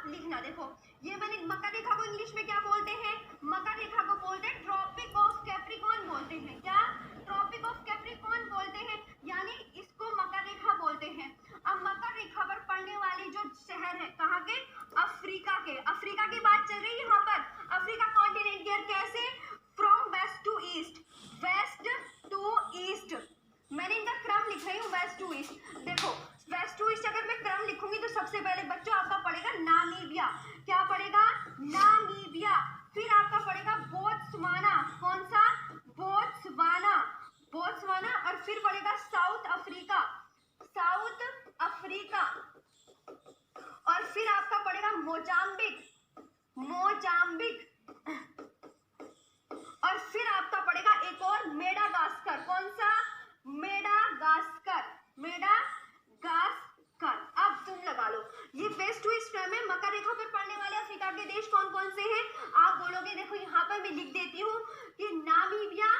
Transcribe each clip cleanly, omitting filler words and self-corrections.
लिखना। देखो ये मैंने मकर रेखा को इंग्लिश में क्या बोलते हैं? मकर रेखा को बोलते हैं ट्रॉपिक ऑफ कैप्रिकॉर्न बोलते हैं। क्या? ट्रॉपिक ऑफ कैप्रिकॉर्न बोलते हैं, यानी इसको मकर रेखा बोलते हैं। अब मकर रेखा पर पड़ने वाले जो शहर है कहाँ के? अफ्रीका के। अफ्रीका की बात चल रही है यहाँ पर। अफ्रीका कॉन्टिनेंट के कैसे? From west to east, west to east. मैंने इनका क्रम लिख रही हूँ, वेस्ट टू ईस्ट। देखो वेस्ट टू ईस्ट अगर मैं क्रम लिखूंगी तो सबसे पहले बच्चों आपका पड़ेगा नामीबिया। क्या पड़ेगा? नामीबिया। फिर आपका पड़ेगा बोत्सवाना। कौन सा? Botswana, Botswana. और फिर पड़ेगा साउथ अफ्रीका, साउथ अफ्रीका। और फिर आपका पड़ेगा मोजाम्बिक, मोजाम्बिक। और फिर आपका पड़ेगा एक और मेडागास्कर। कौन सा? Madagascar, Madagascar. अब तुम लगा लो ये वेस्ट टू ईस्ट में मकर रेखा पर पड़ने वाले अफ्रीका के देश कौन कौन से हैं? आप बोलोगे देखो यहाँ पर मैं लिख देती हूँ कि Namibia,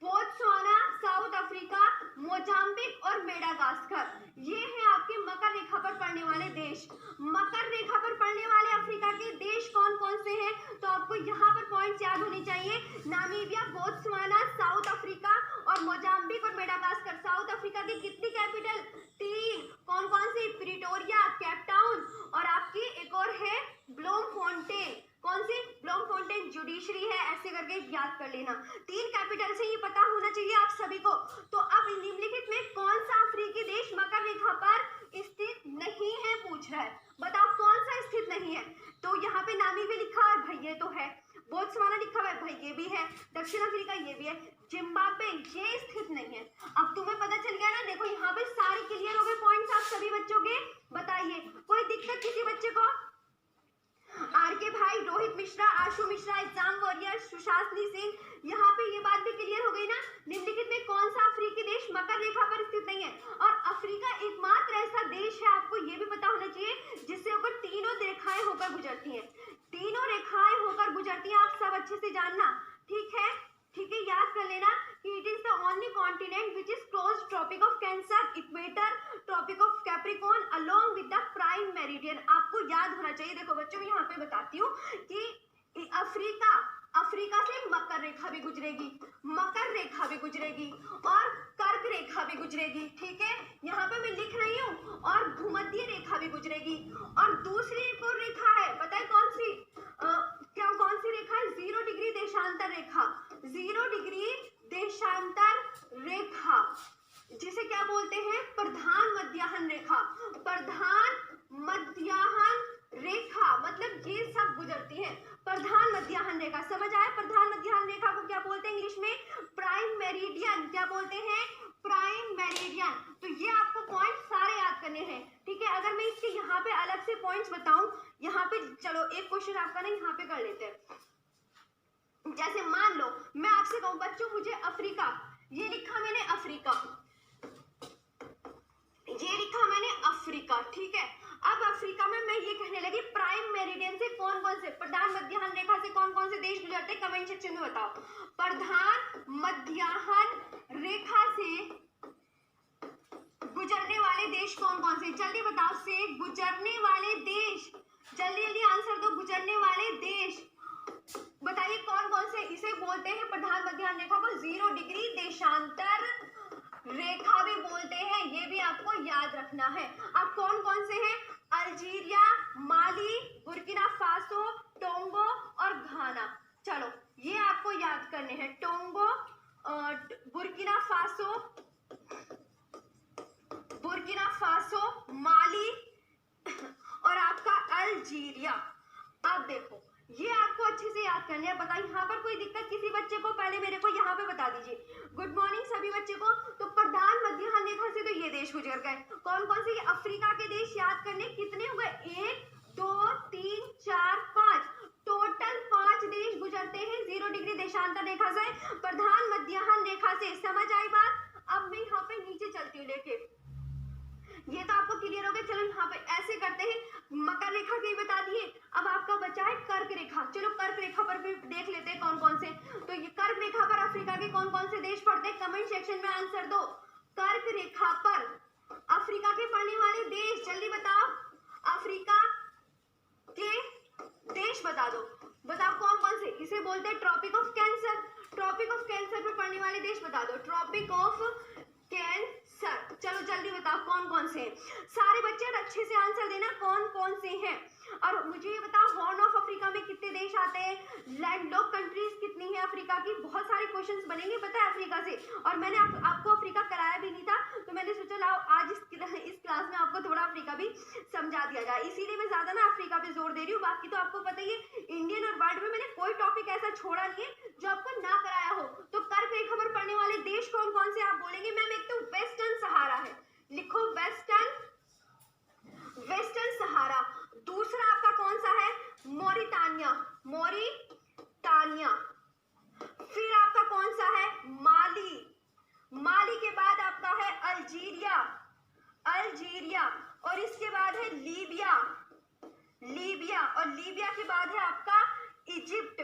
Botswana, south Africa, Mozambique और मेडागास्कर, ये है आपके मकर रेखा पर पड़ने वाले देश। मकर रेखा पर पड़ने वाले अफ्रीका के देश कौन कौन से हैं? तो आपको यहाँ पर पॉइंट्स याद होने चाहिए। नामीबिया, बोत्सवाना, साउथ अफ्रीका और मोजाम्बिक और मेडागास्कर। साउथ अफ्रीका की कितनी कैपिटल? 3। कौन कौन सी? प्रिटोरिया, केप टाउन और आपकी एक और है ब्लोमफोंटेन। कौन सी? ब्लोमफोंटेन जुडिशरी है, ऐसे करके याद कर लेना। 3 कैपिटल से ये पता होना चाहिए आप सभी को। तो अब निम्नलिखित में कौन सा अफ्रीकी देश मकर रेखा पर स्थित नहीं है पूछ रहा है। बताओ कौन सा स्थित नहीं है? तो यहाँ पे नामीबिया लिखा है भाई, ये तो है। बोत्सवाना लिखा हुआ है भाई, ये भी है। दक्षिण अफ्रीका ये भी है। जिम्बाब्वे ये स्थित नहीं है। अब तुम्हें पता चल गया ना। देखो यहाँ पे सारे क्लियर हो गए पॉइंट्स आप सभी बच्चों के। बताइए कोई दिक्कत किसी बच्चे को? आर के भाई, रोहित मिश्रा, आशु मिश्रा, एग्जाम वॉरियर, सुशांतनी सिंह, यहाँ पे ये बात भी क्लियर हो गई ना। निम्नलिखित में कौन सा अफ्रीकी देश मकर रेखा पर स्थित नहीं है? और अफ्रीका एकमात्र ऐसा देश है, आपको ये भी पता होना चाहिए, जिससे ऊपर तीनों रेखाएं होकर गुजरती हैं। तीनों रेखाएं होकर गुजरती हैं, आप सब अच्छे से जानना। ठीक है, ठीक है, याद कर लेना कि it is the only continent which is close Tropic of Cancer, equator, Tropic of Capricorn along with the prime meridian. आपको याद होना चाहिए। देखो बच्चों मैं यहाँ पे बताती हूँ कि अफ्रीका, अफ्रीका से मकर रेखा भी गुजरेगी, मकर रेखा भी गुजरेगी और कर्क रेखा भी गुजरेगी। ठीक है, यहाँ पे मैं लिख रही हूँ। और भूमध्य रेखा भी गुजरेगी। और दूसरी एक और रेखा है, बताए कौन सी? क्या कौन सी रेखा है? 0 डिग्री देशांतर रेखा, 0 डिग्री देशांतर रेखा, जिसे क्या बोलते हैं? प्रधान मध्याह्न रेखा। प्रधान मध्याह्न रेखा मतलब ये सब गुजरती है। प्रधान मध्याह्न रेखा, समझ आया? प्रधान मध्याह्न रेखा को क्या बोलते हैं इंग्लिश में? Prime meridian. क्या बोलते हैं? Prime meridian. तो ये आपको पॉइंट सारे याद करने हैं। ठीक है, अगर मैं इसके यहाँ पे अलग से पॉइंट्स बताऊं, यहाँ पे चलो एक क्वेश्चन आपका ना यहाँ पे कर लेते हैं। जैसे मान लो मैं आपसे कहूं बच्चों मुझे अफ्रीका, ये लिखा मैंने अफ्रीका, ये लिखा मैंने अफ्रीका। ठीक है, अब अफ्रीका में मैं ये कहने लगी प्राइम मेरिडियन से कौन कौन से, प्रधान मध्याह्न रेखा से कौन कौन से देश गुजरते हैं? कमेंट सेक्शन में बताओ। प्रधान मध्याह्न रेखा से गुजरने वाले देश कौन कौन से? जल्दी बताओ। से गुजरने वाले देश, जल्दी जल्दी आंसर दो। गुजरने वाले देश बताइए कौन कौन से? इसे बोलते हैं प्रधान मध्याह्न रेखा को 0 डिग्री देशांतर रेखा भी बोलते हैं, ये भी आपको याद रखना है। अब कौन कौन से हैं? अल्जीरिया, माली, बुर्किना फासो, टोंगो और घाना। चलो ये आपको याद करने हैं। टोंगो, बुर्किना फासो, बुर्किना फासो, माली और आपका अल्जीरिया। अब देखो ये आपको अच्छे से याद करने हैं। बताइए यहाँ पर कोई दिक्कत किसी बच्चे को? पहले मेरे को यहाँ पे बता दीजिए। गुड मॉर्निंग सभी बच्चे को। तो प्रधान मध्याह्न रेखा से तो ये देश गुजर गए। कौन कौन से? ये अफ्रीका के देश याद करने। कितने हो गए? 1 2 3 4 5, टोटल 5 देश गुजरते हैं 0 डिग्री देशांतर रेखा से, प्रधान मध्याह्न रेखा से। समझ आई बात? अब मैं यहाँ पे नीचे चलती हूँ लेके, ये तो आपको क्लियर हो गया। चलो यहाँ पे ऐसे करते हैं, मकर रेखा की बता दिए, अब आपका बचा है कर्क रेखा। चलो कर्क रेखा पर भी देख लेते हैं कौन कौन से। तो ये कर्क रेखा पर अफ्रीका के कौन कौन से देश पड़ते हैं? कमेंट सेक्शन में आंसर दो। कर्क रेखा पर अफ्रीका के पड़ने वाले देश जल्दी बताओ। अफ्रीका के बता दो, बताओ कौन कौन से। इसे बोलते हैं Tropic of Cancer. Tropic of Cancer पे पड़ने वाले देश बता दो, ट्रॉपिक ऑफ कैंसर। चलो जल्दी बताओ कौन कौन से हैं। सारे बच्चे अच्छे से आंसर देना कौन कौन से हैं। और मुझे ये बताओ हॉर्न ऑफ अफ्रीका में कितने देश आते हैं, लैंडलॉक कंट्रीज कितनी है अफ्रीका की। बहुत सारे क्वेश्चंस बनेंगे पता है अफ्रीका से। और मैंने आपको अफ्रीका कराया भी नहीं था, तो मैंने सोचा लाओ आज इस क्लास में आपको थोड़ा अफ्रीका भी समझा दिया जाए, इसीलिए मैं ज्यादा ना अफ्रीका पे जोर दे रही हूँ। बाकी तो आपको पता ही है इंडियन और वर्ल्ड में मैंने कोई टॉपिक ऐसा छोड़ा नहीं है जो आपको ना कराया हो। तो कर्क रेखा पर पड़ने वाले देश कौन कौन से आप बोलेंगे। मैम एक तो वेस्टर्न सहारा है, लिखो वेस्टर्न सहारा। दूसरा आपका कौन सा है, मोरितानिया, मोरितानिया। फिर आपका कौन सा है, माली। माली के बाद आपका है अल्जीरिया, अल्जीरिया। और इसके बाद है लीबिया, लीबिया। और लीबिया के बाद है आपका इजिप्ट,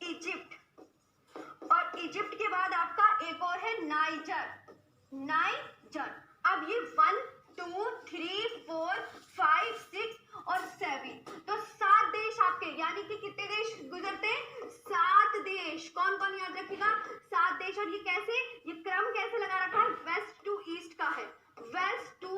इजिप्ट। और इजिप्ट के बाद आपका एक और है नाइजर, नाइजर। अब ये 1 2 3 4 5 6 और 7, तो 7 देश आपके, यानी कि कितने देश गुजरते हैं, 7 देश। कौन कौन याद रखिएगा, 7 देश। और ये कैसे, ये क्रम कैसे लगा रखा है, वेस्ट टू ईस्ट का है, वेस्ट टू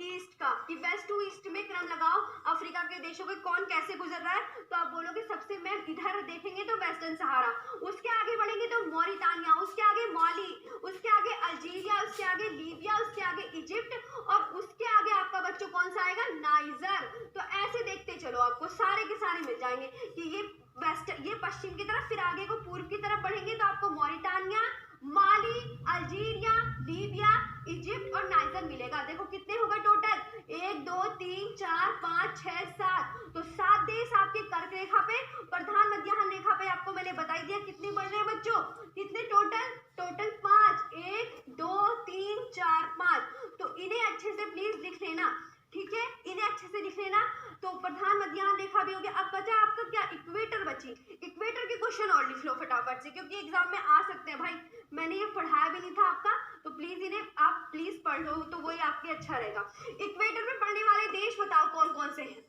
ईस्ट का। कि वेस्ट टू ईस्ट में क्रम लगाओ अफ्रीका के देशों के कौन कैसे गुजर रहा है। तो आप बोलोगे सबसे मैम इधर देखेंगे तो वेस्टर्न सहारा, उसके आगे बढ़ेंगे तो मोरितानिया, उसके आगे माली, उसके आगे अल्जीरिया, उसके आगे लीबिया, उसके आगे इजिप्ट, और उसके आगे आपका बच्चों कौन सा आएगा, नाइजर। तो ऐसे देखते चलो आपको सारे के सारे मिल जाएंगे कि ये वेस्ट, ये पश्चिम की तरफ, फिर आगे को पूर्व की तरफ बढ़ेंगे तो आपको मोरितानिया, माली, अल्जीरिया, लीबिया, इजिप्ट और नाइजर मिलेगा। देखो कितने होगा टोटल, 1 2 3 4 5 6 7। तो 7 देश आपके कर्क रेखा पे, प्रधान मध्याह्न रेखा पे आपको मैंने बताई दिया कितने बढ़ रहे हैं बच्चों, कितने टोटल, टोटल 5, 1 2 3 4 5। तो इन्हें अच्छे से प्लीज लिख लेना, ठीक है, इन्हें अच्छे से लिख लेना। तो प्रधान मध्याह्न रेखा भी हो गया। अब बचा आपका क्या, इक्वेटर बची। इक्वेटर के क्वेश्चन और लिख लो फटाफट से, क्योंकि एग्जाम में आ सकते हैं भाई। मैंने ये पढ़ाया भी नहीं था आपका, तो प्लीज इन्हें आप प्लीज पढ़ लो, तो वही आपके अच्छा रहेगा। इक्वेटर में पढ़ने वाले देश बताओ कौन कौन से हैं।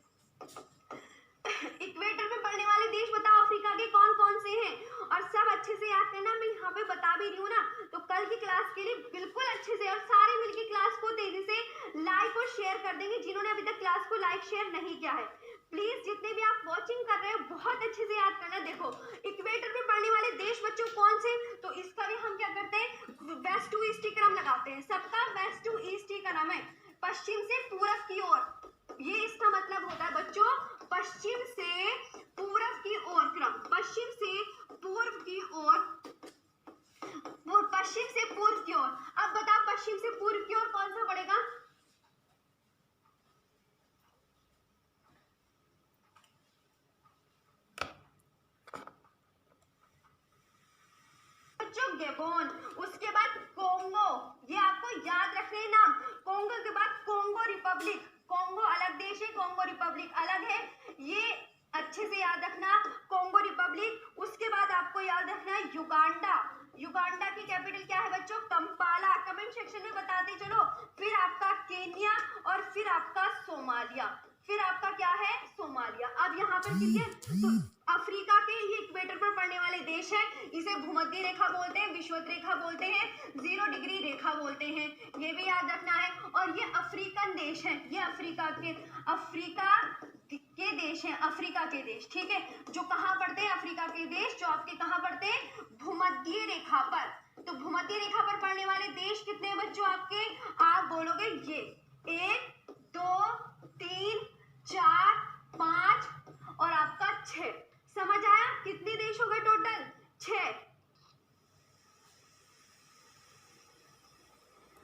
इक्वेटर में पढ़ने वाले देश बताओ अफ्रीका के कौन कौन से हैं। और सब अच्छे से याद करना, मैं यहाँ पे बता भी रही हूँ ना, तो कल की क्लास के लिए बिल्कुल अच्छे से, और सारे मिलके क्लास को तेजी से लाइक और शेयर कर देंगे जिन्होंने अभी तक क्लास को लाइक शेयर नहीं किया है। प्लीज जितने भी आप वॉचिंग कर रहे हो बहुत अच्छे से याद करना। देखो इक्वेटर में पढ़ने वाले देश बच्चों कौन से, तो इसका भी हम क्या करते हैं, वेस्ट टू ईस्ट क्रम लगाते हैं। सबका वेस्ट टू ईस्ट ही क्रम है, पश्चिम से पूरब की ओर। ये इसका मतलब होता है बच्चों, पश्चिम से पूरब की ओर क्रम, पश्चिम से पूर्व की ओर, पश्चिम से पूर्व की ओर। अब बताओ पश्चिम से पूर्व की ओर कौन सा पड़ेगा, बच्चों गेबोन। उसके बाद कोंगो, ये आपको याद रखने नाम। कोंगो के बाद कोंगो रिपब्लिक, कोंगो अलग देश है, कोंगो रिपब्लिक अलग है, ये अच्छे से याद रखना, कोंगो रिपब्लिक। उसके बाद आपको याद रखना है युगांडा। युगांडा की कैपिटल क्या है बच्चों, कंपाला। कमेंट सेक्शन में बताते चलो। फिर आपका केन्या, और फिर आपका सोमालिया, फिर आपका क्या है, सोमालिया। अब यहाँ पर कितने, तो अफ्रीका के ये इक्वेटर पर पड़ने वाले देश है, इसे भूमध्य रेखा बोलते हैं, विषुवत रेखा बोलते हैं, 0 डिग्री रेखा बोलते हैं, ये भी याद रखना है। और ये अफ्रीकन देश है, ये अफ्रीका के देश हैं, अफ्रीका के देश, ठीक है, जो कहाँ पड़ते हैं, अफ्रीका के देश जो आपके कहाँ पड़ते हैं, भूमध्य रेखा पर। तो भूमध्य रेखा पर पड़ने वाले देश कितने हैं बच्चों आपके, आप बोलोगे ये 1 2 3 4 5 और आपका 6। समझ आया, कितने देश हो गए टोटल, 6।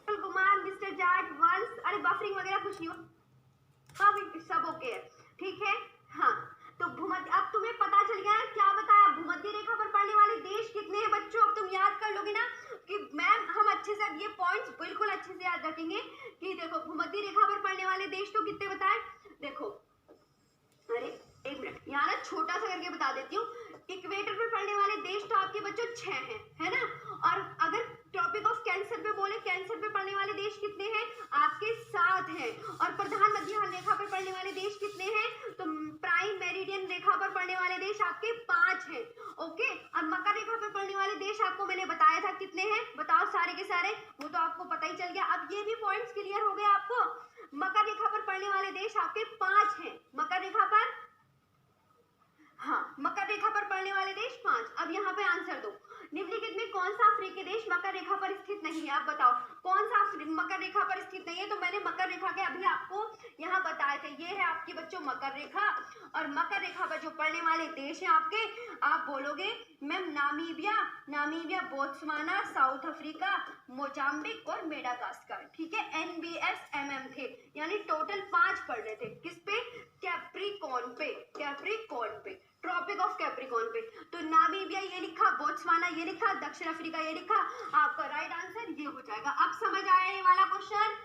कुमार, मिस्टर जाट, वंश, अरे बफरिंग वगैरह कुछ नहीं हो, सब ओके है, ठीक है। हाँ तो भूमध्य, अब तुम्हें पता चल गया ना क्या बताया, भूमध्य रेखा पर पड़ने वाले देश कितने हैं बच्चों। अब तुम याद कर लोगे ना कि मैम हम अच्छे से ये पॉइंट्स बिल्कुल अच्छे से याद रखेंगे कि देखो भूमध्य रेखा पर पड़ने वाले देश तो कितने बताए। देखो अरे एक मिनट, यहाँ ना छोटा सा करके बता देती हूँ। इक्वेटर पर पड़ने वाले देश तो आपके बच्चों 6 हैं, है ना। और अगर टॉपिक ऑफ कैंसर पे बोले, कैंसर पे पड़ने वाले देश कितने हैं आपके, 7 हैं। और प्रधान मध्याह्न रेखा पर पड़ने वाले देश कितने हैं, तो प्राइम मेरिडियन रेखा पर पड़ने वाले देश आपके 5 हैं। ओके, और मकर रेखा पर पड़ने वाले देश आपको मैंने बताया था कितने हैं, बताओ सारे के सारे, वो तो आपको पता ही चल गया। अब ये भी पॉइंट्स क्लियर हो गए आपको। मकर रेखा पर पड़ने वाले देश आपके 5 हैं, मकर रेखा पर, हाँ, मकर रेखा पर पड़ने वाले देश 5। अब यहाँ पे आंसर दो, निम्नलिखित में कौन सा अफ्रीकी देश मकर रेखा पर स्थित नहीं है? आप बताओ कौन सा मकर रेखा पर स्थित नहीं है। तो मैंने मकर रेखा के अभी आपको यहाँ बताए थे, ये है आपके बच्चों मकर रेखा। और मकर रेखा पर जो पड़ने वाले देश हैं आपके, आप बोलोगे ma'am Namibia, Botswana, south Africa, Mozambique और मेडागास्कर। ठीक है, NBSMM थे, यानी टोटल 5 पढ़ रहे थे। किस पे? कैप्रिकॉर्न पे, ट्रॉपिक ऑफ कैप्रिकॉर्न पे। तो नामीबिया ये लिखा, बोत्सवाना ये लिखा, दक्षिण अफ्रीका ये लिखा, आपका राइट आंसर ये हो जाएगा। अब समझ आया ये वाला क्वेश्चन?